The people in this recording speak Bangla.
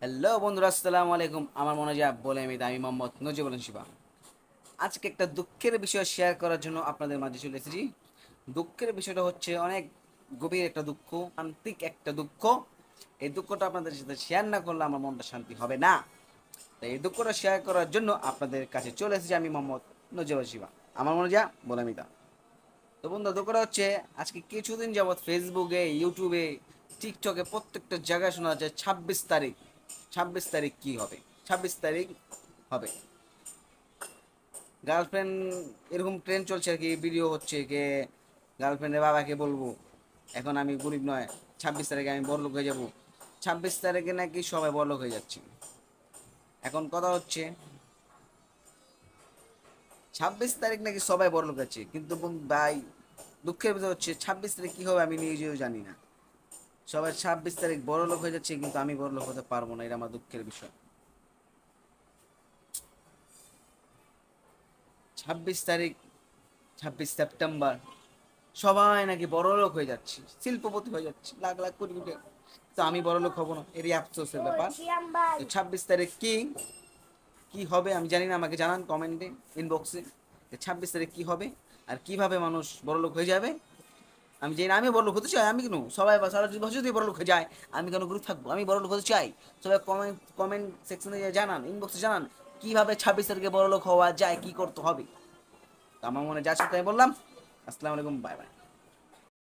হ্যালো বন্ধুরা, আসসালামু আলাইকুম। আমার মনে হয় বলে আমি মোহাম্মদ নজিবুল শিবা। আজকে একটা দুঃখের বিষয় শেয়ার করার জন্য আপনাদের মাঝে চলে এসেছি। দুঃখের বিষয়টা হচ্ছে অনেক গভীর একটা দুঃখ, আন্তরিক একটা দুঃখ। এই দুঃখটা আপনাদের সাথে শেয়ার না করলে আমার মনটা শান্তি হবে না। তাই এই দুঃখটা শেয়ার করার জন্য আপনাদের কাছে চলে এসেছি আমি মোহাম্মদ নজিবুল শিবা। আমার মনে হয় বলে তো বন্ধু, দুঃখটা হচ্ছে আজকে কিছুদিন যাবৎ ফেসবুকে, ইউটিউবে, টিকটকে প্রত্যেকটা জায়গায় শোনা যাচ্ছে 26 তারিখ। 26 তারিখ কি হবে? 26 তারিখ হবে গার্লফ্রেন্ড, এরকম ট্রেন্ড চলছে আর কি। ভিডিও হচ্ছে কে গার্লফ্রেন্ডের বাবাকে বলবো এখন আমি গরিব নয়, 26 তারিখে আমি বড়লোক হয়ে যাব। 26 তারিখে নাকি সবাই বড়লোক হয়ে যাচ্ছে। এখন কথা হচ্ছে 26 তারিখ নাকি সবাই বড়লোক আছে, কিন্তু ভাই দুঃখের বিষয় হচ্ছে 26 তারিখ কি হবে আমি নিজেও জানি না। সবাই 26 তারিখ বড় লোক হয়ে যাচ্ছে, কিন্তু আমি বড় লোক হতে পারবো না, এটা আমার দুঃখের বিষয়। 26 তারিখ, 26 সেপ্টেম্বর সবাই নাকি বড় লোক হয়ে যাচ্ছে, শিল্পপতি হয়ে যাচ্ছে, লাখ লাখ কোটি কোটি। তো আমি বড় লোক হবো না, এরই আফসোসের ব্যাপার। তো 26 তারিখ কি কি হবে আমি জানি না, আমাকে জানান কমেন্টে, ইনবক্সে 26 তারিখ কি হবে আর কিভাবে মানুষ বড় লোক হয়ে যাবে। আমি জানি না, আমি বড় লোক হতে চাই। আমি কেন, সবাই সারা বছর যদি বড় লোক হয়ে যায় আমি কেন গ্রুপ থাকবো? আমি বড় লোক হতে চাই। সবাই কমেন্ট কমেন্ট সেকশনে জানান, ইনবক্সে জানান কিভাবে 26 তারিখে বড় লোক হওয়া যায়, কি করতে হবে। তো আমার মনে যাচ্ছে তাই বললাম। আসসালামু আলাইকুম, বাই বাই।